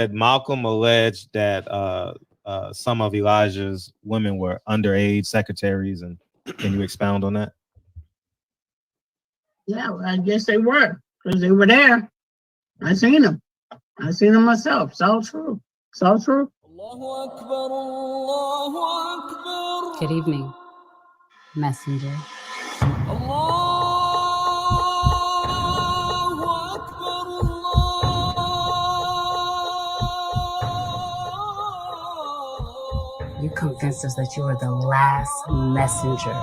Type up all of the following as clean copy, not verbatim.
that Malcolm alleged that some of Elijah's women were underage secretaries, and can you expound on that? Yeah, well, I guess they were because they were there. I seen them. I seen them myself. It's all true. It's all true. Good evening, messenger. You convinced us that you were the last messenger.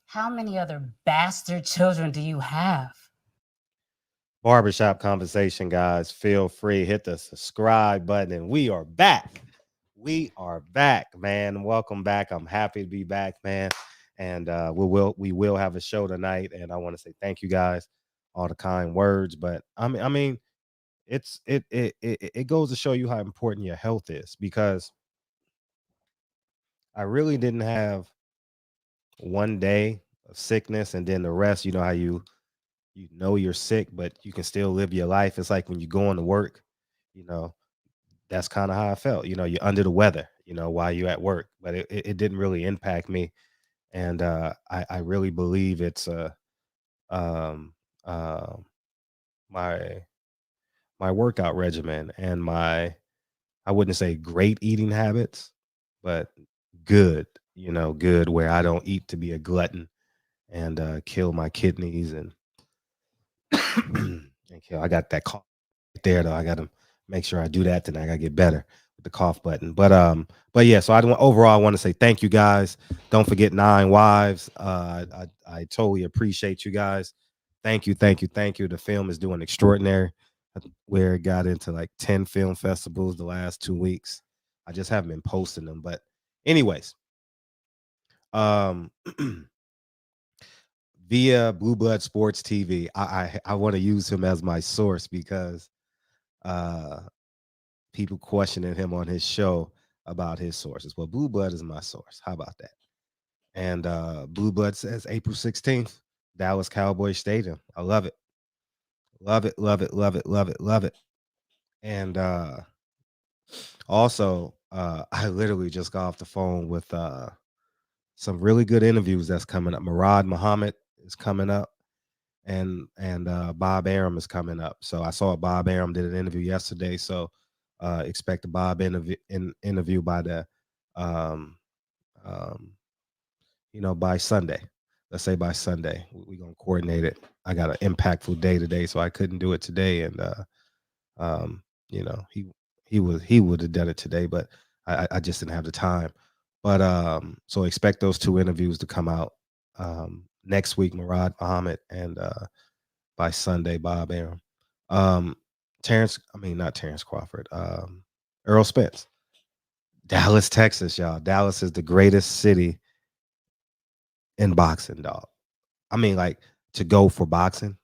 How many other bastard children do you have? Barbershop conversation, guys. Feel free, hit the subscribe button, and we are back. We are back, man. Welcome back. I'm happy to be back, man. And we will have a show tonight, and I want to say thank you guys, all the kind words. But I mean, it goes to show you how important your health is, because I really didn't have one day of sickness and then the rest. You know how you know you're sick, but you can still live your life. It's like when you go into work, you know, that's kind of how I felt. You know, you're under the weather, you know, while you're at work, but it didn't really impact me. And I really believe it's um uh, my my workout regimen and I wouldn't say great eating habits, but good, you know, good where I don't eat to be a glutton and kill my kidneys and I got that cough there though. I got to make sure I do that tonight. I got to get better with the cough button. But yeah. So overall, I want to say thank you guys. Don't forget 9 Wives. I totally appreciate you guys. Thank you. The film is doing extraordinary. Where it got into like 10 film festivals the last 2 weeks. I just haven't been posting them. But anyways, via BlueBlood Sports TV, I want to use him as my source because people questioning him on his show about his sources. Well, BlueBlood is my source. How about that? And BlueBlood says April 16th, Dallas Cowboy Stadium. I love it. Love it, love it, love it, love it, love it. And also, I literally just got off the phone with some really good interviews that's coming up. Murad Muhammad is coming up, and Bob Arum is coming up. So I saw Bob Arum did an interview yesterday. So expect a Bob interview by the by Sunday. Let's say by Sunday. We're gonna coordinate it. I got an impactful day today, so I couldn't do it today. And he would have done it today, but I just didn't have the time. But so expect those 2 interviews to come out next week, Murad Muhammad, and by Sunday, Bob Arum. Not Terrence Crawford, Earl Spence. Dallas, Texas, y'all. Dallas is the greatest city in boxing, dog. I mean, like, to go for boxing,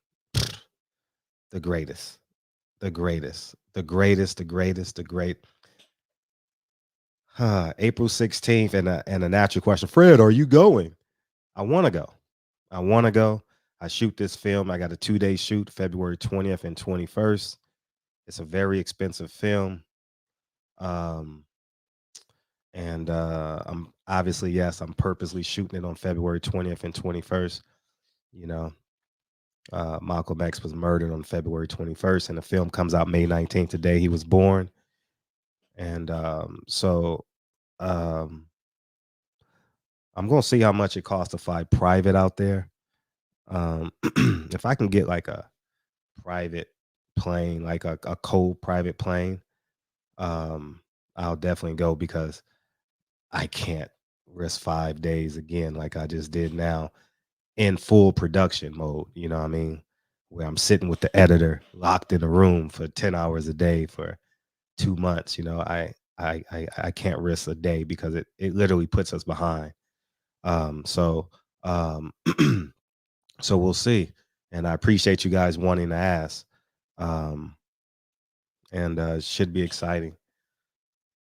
the greatest. April 16th, and a natural question. Fred, are you going? I want to go. I shoot this film. I got a 2-day shoot, February 20th and 21st. It's a very expensive film. And I'm obviously, yes, I'm purposely shooting it on February 20th and 21st. You know, Malcolm X was murdered on February 21st, and the film comes out May 19th, the day he was born. And so I'm gonna see how much it costs to fly private out there. If I can get like a private plane, like a cold private plane, I'll definitely go, because I can't risk 5 days again like I just did now in full production mode. You know what I mean? Where I'm sitting with the editor locked in a room for 10 hours a day for 2 months. You know, I can't risk a day, because it literally puts us behind. So we'll see. And I appreciate you guys wanting to ask. And it should be exciting.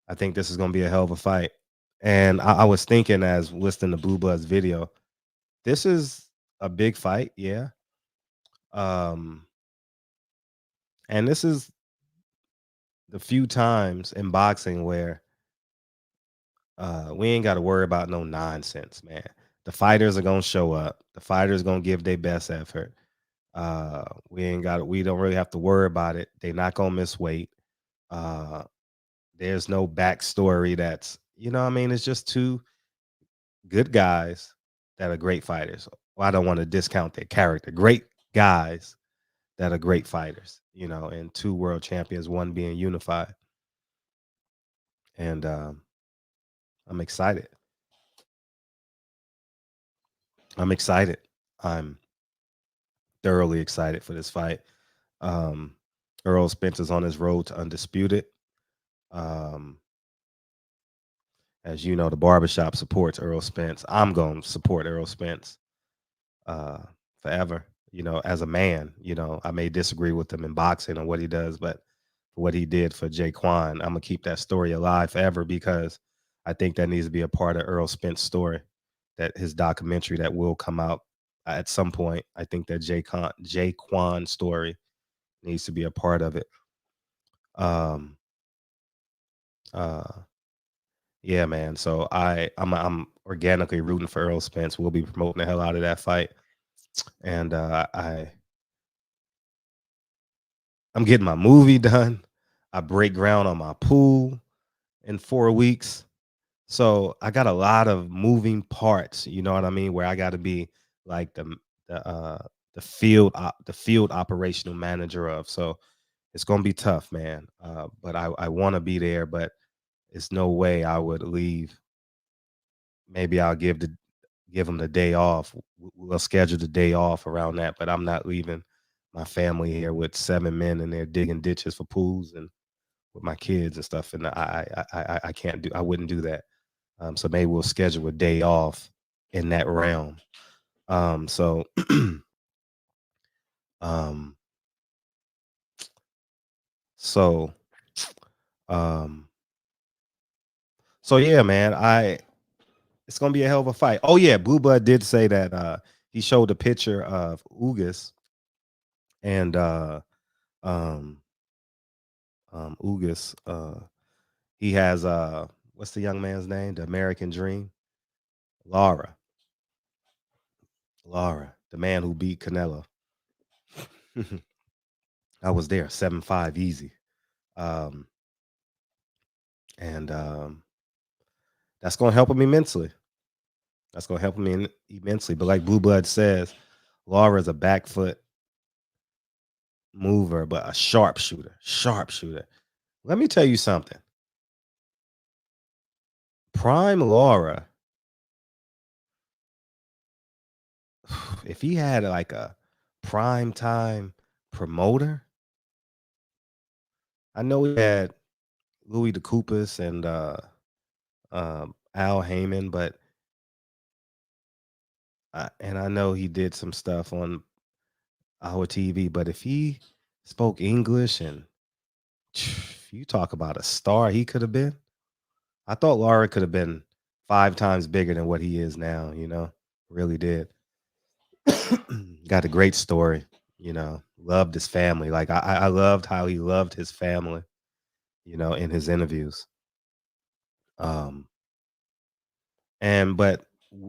I think this is going to be a hell of a fight. And I was thinking as listening to Blue Blood's video, this is a big fight, yeah. Um, and this is the few times in boxing where we ain't got to worry about no nonsense, man. The fighters are gonna show up. The fighters gonna give their best effort. We don't really have to worry about it. They're not gonna miss weight. Uh, there's no backstory that's, what I mean, it's just two good guys that are great fighters. Well, I don't want to discount their character. Great guys that are great fighters, and two world champions, one being unified. And I'm excited. I'm excited. I'm thoroughly excited for this fight. Earl Spence is on his road to undisputed. Um, as you know, the barbershop supports Earl Spence. I'm going to support Earl Spence forever. As a man, I may disagree with him in boxing and what he does, but what he did for Jaquan, I'm going to keep that story alive forever because I think that needs to be a part of Earl Spence's story, that his documentary that will come out at some point. I think that Jaquan story needs to be a part of it. Yeah, man. So I'm organically rooting for Earl Spence. We'll be promoting the hell out of that fight, and I'm getting my movie done. I break ground on my pool in 4 weeks, so I got a lot of moving parts. You know what I mean? Where I got to be like the field operational manager of. So it's gonna be tough, man. But I want to be there, but it's no way I would leave. Maybe I'll give them the day off. We'll schedule the day off around that, but I'm not leaving my family here with 7 men and they're digging ditches for pools and with my kids and stuff. And I can't I wouldn't do that. So maybe we'll schedule a day off in that realm. So um so um so yeah, man, it's gonna be a hell of a fight. Oh yeah, Blue Blood did say that he showed a picture of Ugas and Ugas. He has what's the young man's name? The American Dream, Lara, the man who beat Canelo. I was there, 7-5 easy, um, and that's gonna help him immensely. That's gonna help him immensely. But like Blue Blood says, Lara is a back foot mover, but a sharpshooter. Sharpshooter. Let me tell you something. Prime Lara, if he had like a prime time promoter, I know he had Louis DeCoopus and Al Heyman, but I know he did some stuff on our TV. But if he spoke English and you talk about a star, he could have been. I thought Lara could have been 5 times bigger than what he is now. Really did. Got a great story. Loved his family. Like I loved how he loved his family. In his interviews. But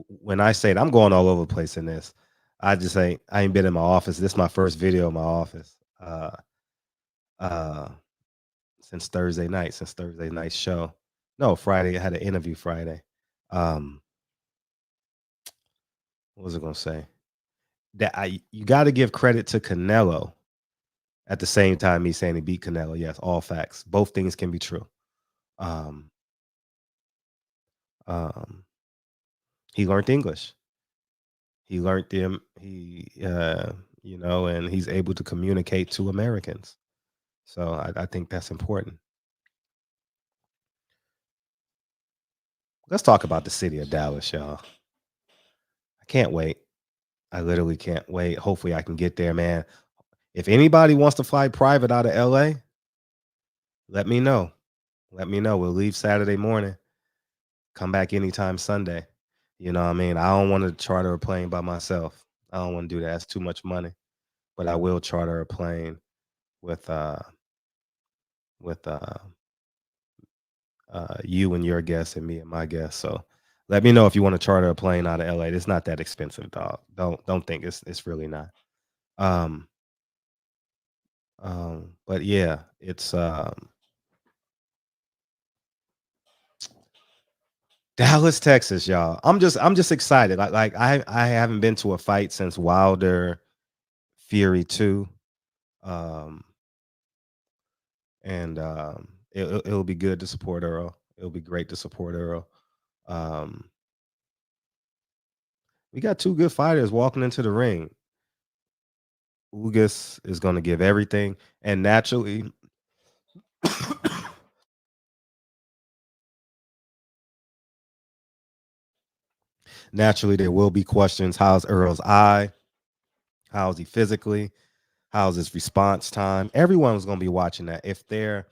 when I say it, I'm going all over the place in this. I ain't been in my office. This is my first video in my office. Since Thursday night's show. No, Friday. I had an interview Friday. What was I gonna say? That you got to give credit to Canelo. At the same time, me saying he beat Canelo. Yes, all facts. Both things can be true. He learned English. He learned them. And he's able to communicate to Americans. So I think that's important. Let's talk about the city of Dallas, y'all. I can't wait. I literally can't wait. Hopefully I can get there, man. If anybody wants to fly private out of LA, let me know. Let me know. We'll leave Saturday morning. come back anytime Sunday. You know what I mean? I don't want to charter a plane by myself. I don't want to do that. That's too much money. But I will charter a plane with with you and your guests and me and my guests. So let me know if you want to charter a plane out of LA. It's not that expensive, dog. Don't think it's really not. Um but yeah, it's Dallas, Texas, y'all. I'm just excited. Like I haven't been to a fight since Wilder Fury 2. Um and it'll be good to support Earl. It'll be great to support Earl. Um we got two good fighters walking into the ring. Ugas is going to give everything, and naturally, naturally, there will be questions. How's Earl's eye? How's he physically? How's his response time? Everyone's going to be watching that. If they're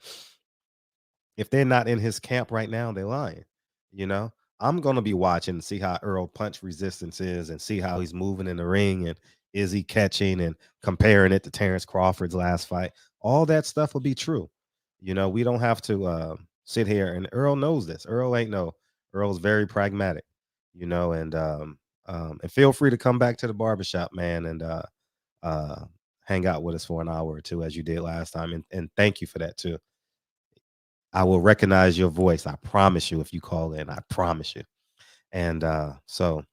not in his camp right now, they're lying. You know, I'm going to be watching and see how Earl punch resistance is and see how he's moving in the ring and is he catching and comparing it to Terrence Crawford's last fight. All that stuff will be true. You know, we don't have to sit here, and Earl knows this. Earl's very pragmatic, you know, and feel free to come back to the barbershop, man, and uh hang out with us for an hour or two as you did last time. And thank you for that too. I will recognize your voice. I promise you, if you call in, I promise you. And so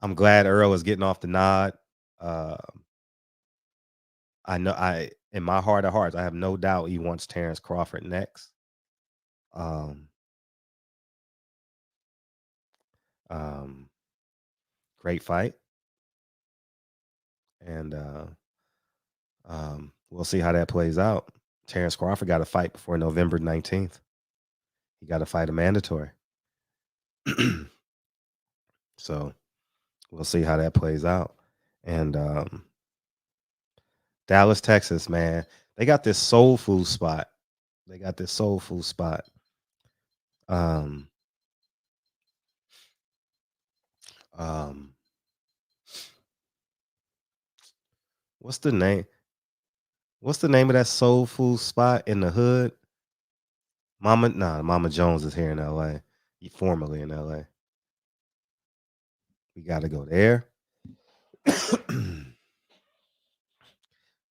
I'm glad Earl is getting off the nod. Uh, I know in my heart of hearts, I have no doubt he wants Terrence Crawford next. Um, um, Great fight. And we'll see how that plays out. Terrence Crawford got a fight before November 19th. He got to fight a mandatory. So we'll see how that plays out. And Dallas, Texas, man, they got this soul food spot. They got this soul food spot. Um, um, what's the name? What's the name of that soul food spot in the hood? Mama Jones is here in LA. Formerly in LA. We got to go there.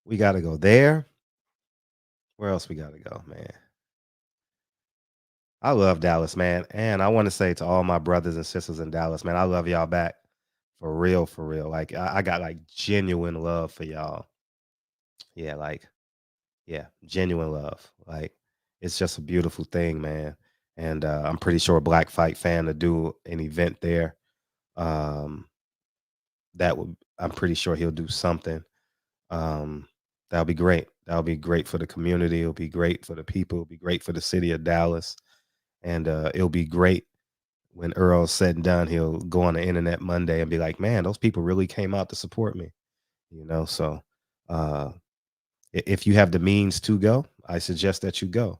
We got to go there. Where else we got to go, man? I love Dallas, man. And I want to say to all my brothers and sisters in Dallas, man, I love y'all back. For real, for real. Like I got like genuine love for y'all. Yeah, like, yeah, genuine love. Like it's just a beautiful thing, man. And I'm pretty sure Black Fight Fan to do an event there. Um, I'm pretty sure he'll do something. That'll be great. That'll be great for the community. It'll be great for the people. It'll be great for the city of Dallas. And it'll be great when Earl's said and done. He'll go on the internet Monday and be like, man, those people really came out to support me. You know, so if you have the means to go, I suggest that you go.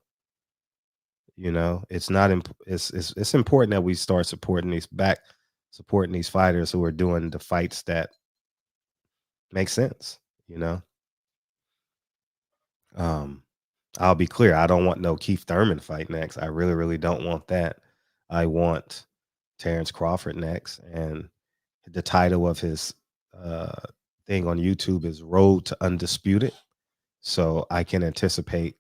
You know, it's not it's important that we start supporting these fighters who are doing the fights that make sense, you know. I'll be clear, I don't want no Keith Thurman fight next. I really, really don't want that. I want Terrence Crawford next, and the title of his thing on YouTube is Road to Undisputed. So I can anticipate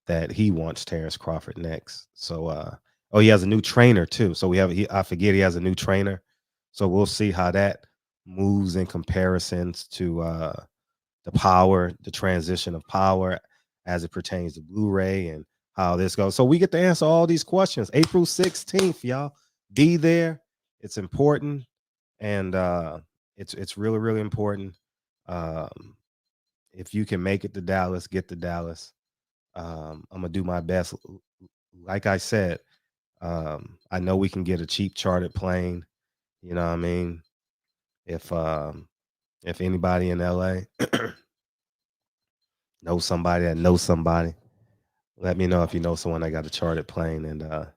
that he wants Terrence Crawford next. So he has a new trainer too. So I forget he has a new trainer. So we'll see how that moves in comparisons to the transition of power as it pertains to Blu-ray and how this goes. So we get to answer all these questions. April 16th, y'all. Be there. It's important. And it's really, really important. If you can make it to Dallas, get to Dallas. I'm gonna do my best. Like I said, I know we can get a cheap chartered plane. You know what I mean? If anybody in LA knows somebody that knows somebody, Let me know if you know someone that got a chartered plane and I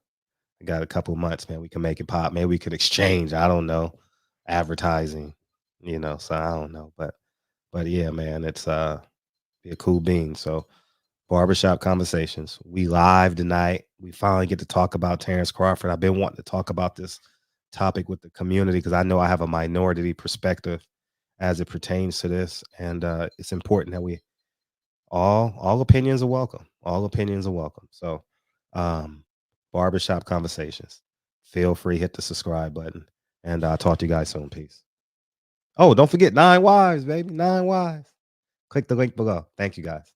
got a couple months, man. We can make it pop. Maybe we could exchange. I don't know, advertising, you know. So I don't know, but yeah, man, it's be a cool bean. So barbershop conversations. We live tonight. We finally get to talk about Terrence Crawford. I've been wanting to talk about this topic with the community because I know I have a minority perspective as it pertains to this, and it's important that we all opinions are welcome. All opinions are welcome. So, barbershop conversations. Feel free, hit the subscribe button, and I'll talk to you guys soon. Peace. Oh, don't forget 9 Wives, baby. 9 Wives. Click the link below. Thank you, guys.